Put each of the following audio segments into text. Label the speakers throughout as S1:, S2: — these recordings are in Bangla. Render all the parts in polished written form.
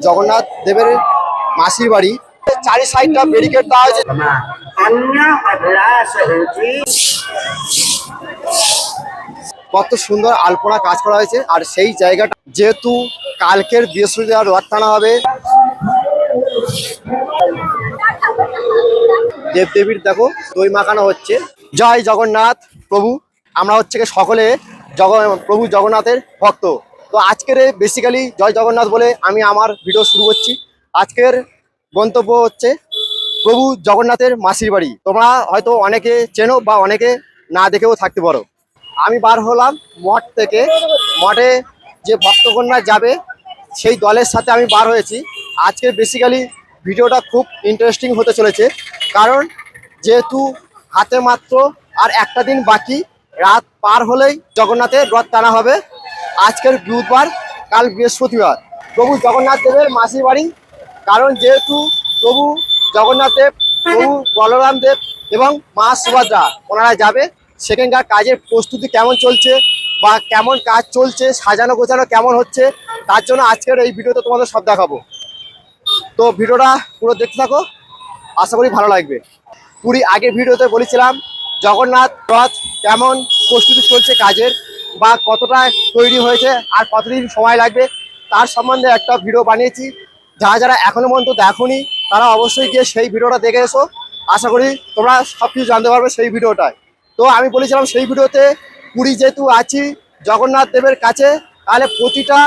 S1: জগন্নাথ দেবের মাসির বাড়ি, চারি সাইডটা ব্যারিকেড দেওয়া হয়েছে। কত সুন্দর আলপনা কাজ করা হয়েছে। আর সেই জায়গাটা যেহেতু কালকের বৃহস্পতিবার রথ টানা হবে, দেবদেবীর দেখো দই মাখানো হচ্ছে। জয় জগন্নাথ প্রভু। আমরা হচ্ছে সকলে প্রভু জগন্নাথের ভক্ত। তো আজকের বেসিক্যালি জয় জগন্নাথ বলে আমি আমার ভিডিও শুরু করছি। আজকের গন্তব্য হচ্ছে প্রভু জগন্নাথের মাসির বাড়ি। তোমরা হয়তো অনেকে চেনো বা অনেকে না দেখেও থাকতে পারো। আমি বার হলাম মঠ থেকে। মঠে যে ভক্তকন্যা যাবে সেই দলের সাথে আমি বার হয়েছি। আজকে বেসিক্যালি ভিডিওটা খুব ইন্টারেস্টিং হতে চলেছে, কারণ যেহেতু হাতে মাত্র আর একটা দিন বাকি, রাত পার হলেই জগন্নাথের রথ টানা হবে। আজকের বুধবার, কাল বৃহস্পতিবার। প্রভু জগন্নাথ দেবের মাসির বাড়ি। কারণ যেহেতু প্রভু জগন্নাথ দেব, প্রভু বলরাম দেব এবং মা সুভদ্রা ওনারা যাবে, সেখানকার কাজের প্রস্তুতি কেমন চলছে বা কেমন কাজ চলছে, সাজানো গোছানো কেমন হচ্ছে, তার জন্য আজকের এই ভিডিওতে তোমাদের সব দেখাবো। তো ভিডিওটা পুরো দেখতে থাকো, আশা করি ভালো লাগবে। পুরী আগের ভিডিওতে বলেছিলাম জগন্নাথ রথ কেমন প্রস্তুতি চলছে কাজের, বা কতটা তৈরি হয়েছে আর কতদিন সময় লাগবে, তার সম্বন্ধে একটা ভিডিও বানিয়েছি। যারা যারা এখনো পর্যন্ত দেখোনি তারা অবশ্যই গিয়ে সেই ভিডিওটা দেখে এসো। আশা করি তোমরা সব কিছু জানতে পারবে সেই ভিডিওটায়। তো আমি বলেছিলাম সেই ভিডিওতে পুরী যেহেতু আছি জগন্নাথ দেবের কাছে, তাহলে প্রতিটা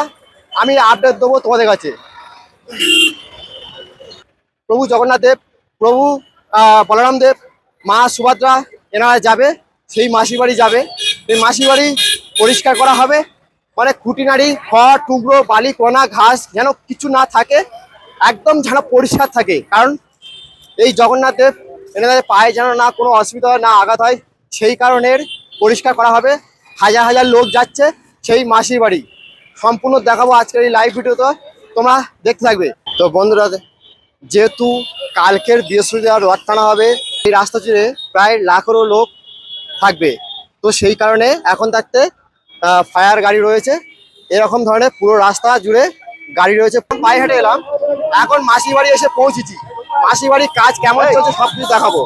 S1: আমি আপডেট দেবো তোমাদের কাছে। প্রভু জগন্নাথ দেব, প্রভু বলরাম দেব, মা সুভদ্রা এনারা যাবে, সেই মাসির বাড়ি যাবে। সেই মাসির বাড়ি পরিষ্কার করা হবে, মানে খুঁটিনাটি খড় টুকরো বালি কোনা ঘাস যেন কিছু না থাকে, একদম যেন পরিষ্কার থাকে। কারণ এই জগন্নাথ দেব এনাদের পায়ে যেন না কোনো অসুবিধা হয়, না আঘাত হয়, সেই কারণের পরিষ্কার করা হবে। হাজার হাজার লোক যাচ্ছে সেই মাসির বাড়ি। সম্পূর্ণ দেখাবো আজকের এই লাইভ ভিডিওতে, তোমরা দেখতে থাকবে। তো বন্ধুরা, যেহেতু কালকের বৃহস্পতিবার রথ টানা হবে, এই রাস্তা জুড়ে প্রায় লাখেরও লোক থাকবে। তো সেই কারণে এখন থাকতে ফায়ার গাড়ি রয়েছে, এরকম ধরনের পুরো রাস্তা জুড়ে গাড়ি রয়েছে। পায়ে হেঁটে এলাম, এখন মাসির বাড়ি এসে পৌঁছেছি। মাসির বাড়ির কাজ কেমন চলছে সব কিছু দেখাবো।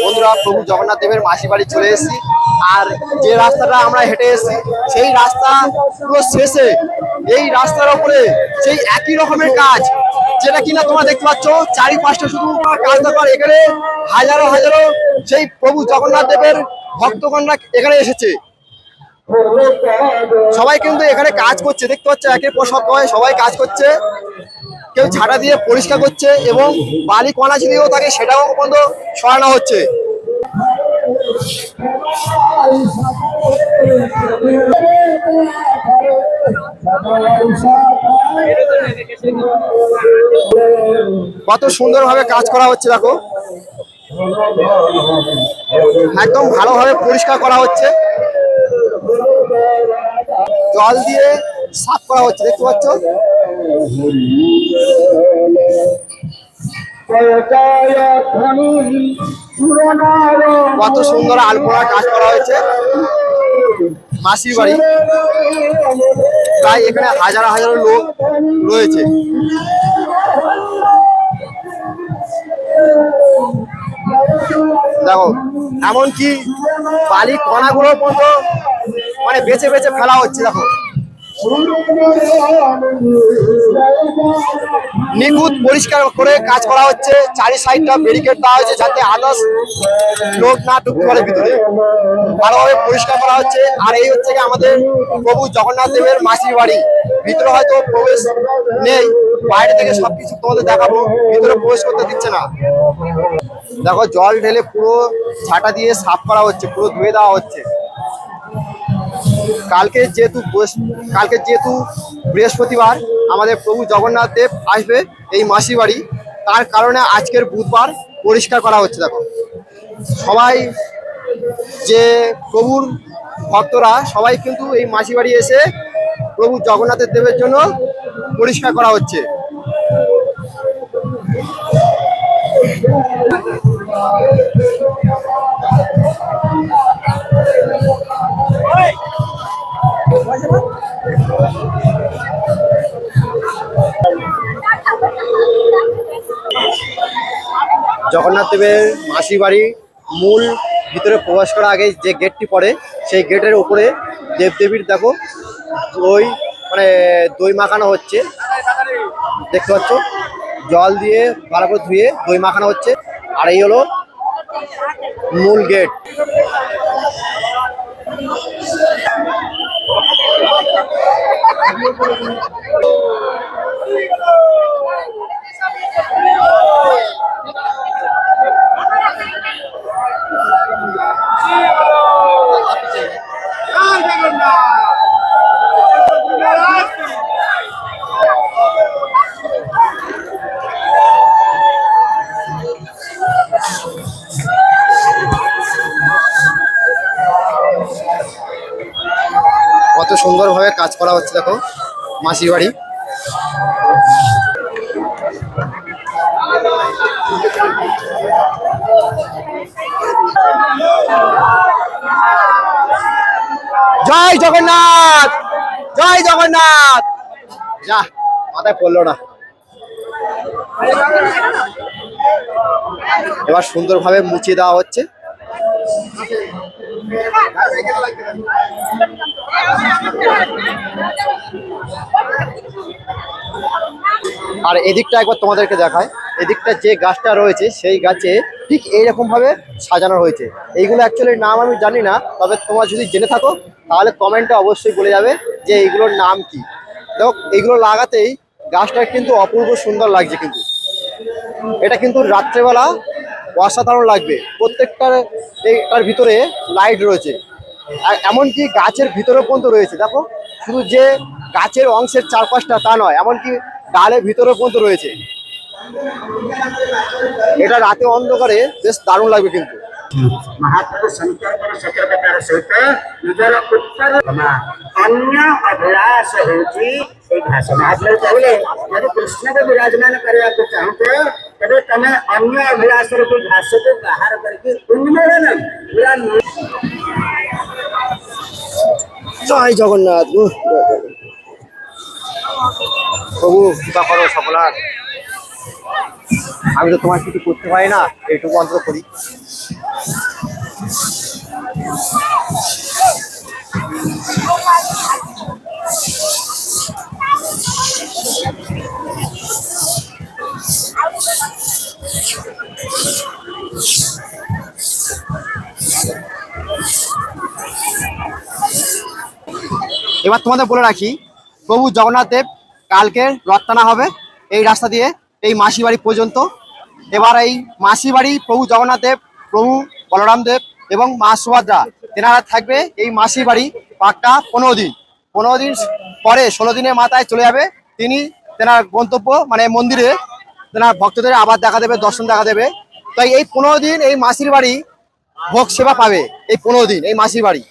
S1: বন্ধুরা, প্রভু জগন্নাথ দেবের মাসির বাড়ি চলে এসেছি। আর যে রাস্তাটা আমরা হেঁটে এসেছি সেই রাস্তা পুরো শেষে এই রাস্তার উপরে সেই একই রকমের কাজ, যেটা কিনা তোমরা দেখতে পাচ্ছ চারিপাশটা শুধু কাজ দরকার। এখানে হাজারো হাজারো সেই প্রভু জগন্নাথ দেবের ভক্তগণরা এখানে এসেছে। সবাই কিন্তু এখানে কাজ করছে, দেখতে পাচ্ছ একের পর সবাই কাজ করছে। কেউ ঝাঁটা দিয়ে পরিষ্কার করছে এবং বালি কণা ছিলেও থাকে সেটাও বন্ধ সরানো হচ্ছে। কত সুন্দরভাবে কাজ করা হচ্ছে দেখো, একদম ভালোভাবে পরিষ্কার করা হচ্ছে, জল দিয়ে সাফ করা হচ্ছে, দেখতে পাচ্ছ। কত সুন্দর আলপনা কাজ করা হয়েছে মাসির বাড়ি। তাই এখানে হাজার হাজার লোক রয়েছে। দেখো এমনকি বালি কণাগুলো পর্যন্ত মানে বেছে বেছে ফেলা হচ্ছে। দেখো নিখুঁত পরিষ্কার করে কাজ করা হচ্ছে। চারি সাইডটা ব্যারিকেড দেওয়া হয়েছে যাতে আদার্স লোক না ঢুকতে পারে ভিতরে। ভালোভাবে পরিষ্কার করা হচ্ছে। আর এই হচ্ছে আমাদের প্রভু জগন্নাথ দেবের মাসির বাড়ি। ভিতরে হয়তো প্রবেশ নেই, বাইরে থেকে সবকিছু তোমাদের দেখাবো, ভিতরে প্রবেশ করতে দিচ্ছে না। দেখো জল ঢেলে পুরো ঝাঁটা দিয়ে সাফ করা হচ্ছে, পুরো ধুয়ে দেওয়া হচ্ছে। কালকে যেহেতু বৃহস্পতিবার, আমাদের প্রভু জগন্নাথ দেব আসবে এই মাসির বাড়ি, তার কারণে আজকের বুধবার পরিষ্কার করা হচ্ছে। দেখো সবাই যে প্রভুর ভক্তরা সবাই কিন্তু এই মাসির বাড়ি এসে প্রভু জগন্নাথের দেবের জন্য পরিষ্কার করা হচ্ছে। জগন্নাথ দেবের মাসি বাড়ি মূল ভিতরে প্রবেশ করার আগে যে গেটটি পড়ে সেই গেটের উপরে দেবদেবীর দেখো দই মানে দই মাখানো হচ্ছে, দেখতে পাচ্ছ জল দিয়ে ভালো করে ধুয়ে দই মাখানো হচ্ছে। আর এই হলো মূল গেট। কত সুন্দরভাবে কাজ করা হচ্ছে দেখো মাসির বাড়ি। জয় জগন্নাথ, জয় জগন্নাথ। যা মাথায় পড়লো না। এবার সুন্দরভাবে মুছিয়ে দেওয়া হচ্ছে। আর এদিকটা একবার তোমাদেরকে দেখায়, এদিকটা যে গাছটা রয়েছে সেই গাছে ঠিক এইরকম ভাবে সাজানো হয়েছে। এইগুলো অ্যাকচুয়ালি নাম আমি জানি না, তবে তোমরা যদি জেনে থাকো তাহলে কমেন্টে অবশ্যই বলে যাবে যে এইগুলোর নাম কি। দেখো এইগুলো লাগাতেই গাছটা কিন্তু অপূর্ব সুন্দর লাগছে, কিন্তু এটা কিন্তু রাত্রেবেলা অসাধারণ লাগবে। প্রত্যেকটার এইটার ভিতরে লাইট রয়েছে, আর এমনকি গাছের ভিতরে পর্যন্ত রয়েছে। দেখো শুধু যে গাছের অংশের চারপাশটা তা নয়, এমনকি ডালের ভিতরে পর্যন্ত রয়েছে। এটা রাতে অন্ধকারে বেশ দারুণ লাগবে কিন্তু।
S2: महाप्रभु शंकर शकर प्रकार सहित निजर उत्तर अन्य अभिलाष होची घास महाप्रभु कहले यदि कृष्ण को विराजमान करने को चाहते तबे तमे अन्य अभिलाष रूपी घास को बाहर करके उन्मूलन पूरा।
S1: জয় জগন্নাথ। প্রভু কৃপা করো সকলার। আমি তো তোমার কিছু করতে পারি না, এইটুকু অন্তত করি। এবার তোমাদের বলে রাখি, প্রভু জগন্নাথ দেব কালকে রথ টানা হবে এই রাস্তা দিয়ে এই মাসি বাড়ি পর্যন্ত। এবার এই মাসি বাড়ি প্রভু জগন্নাথ দেব, প্রভু বলরাম দেব এবং মা সুভদ্রা তেনারা থাকবে এই মাসি বাড়ি পাক্কা 15 দিন। 15 দিন পরে 16 দিনের মাথায় চলে যাবে তিনি তেনার গন্তব্য মানে মন্দিরে। তেনার ভক্তদের আবার দেখা দেবে, দর্শন দেখা দেবে। তাই এই 15 দিন এই মাসির বাড়ি ভোগ সেবা পাবে এই 15 দিন এই মাসির বাড়ি।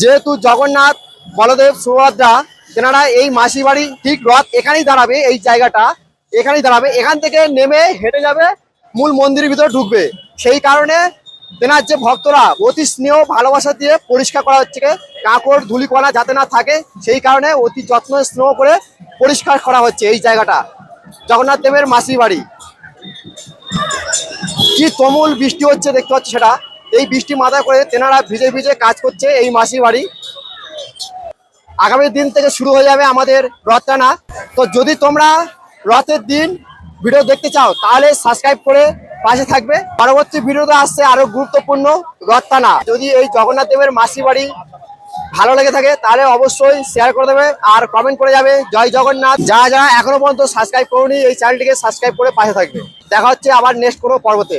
S1: যেহেতু জগন্নাথ বলদেব সুভদ্রা তেনারা এই মাসি বাড়ি ঠিক রথ এখানেই দাঁড়াবে, এই জায়গাটা এখানেই দাঁড়াবে। এখান থেকে নেমে হেঁটে যাবে মূল মন্দিরের ভিতরে ঢুকবে। সেই কারণে তেনার যে ভক্তরা অতি স্নেহ ভালোবাসা দিয়ে পরিষ্কার করা হচ্ছে, কাঁকড় ধুলিকণা যাতে না থাকে সেই কারণে অতি যত্ন স্নেহ করে পরিষ্কার করা হচ্ছে এই জায়গাটা জগন্নাথ দেবের মাসির বাড়ি। কি তুমুল বৃষ্টি হচ্ছে দেখতে পাচ্ছি, সেটা এই বৃষ্টি মাথায় করে তেনারা ভিজে ভিজে কাজ করছে এই মাসির বাড়ি। আগামী দিন থেকে শুরু হয়ে যাবে আমাদের রথ টানা। তো যদি তোমরা রথের দিন ভিডিও দেখতে চাও তাহলে সাবস্ক্রাইব করে পাশে থাকবে। পরবর্তী ভিডিওতে আসছে আরো গুরুত্বপূর্ণ রথ টানা। যদি এই জগন্নাথ দেবের মাসি বাড়ি ভালো লেগে থাকে তাহলে অবশ্যই শেয়ার করে দেবে আর কমেন্ট করে যাবে জয় জগন্নাথ। যারা যারা এখনো পর্যন্ত সাবস্ক্রাইব করোনি এই চ্যানেলটিকে সাবস্ক্রাইব করে পাশে থাকবে। দেখা হচ্ছে আবার নেক্সট কোনো পর্বতে।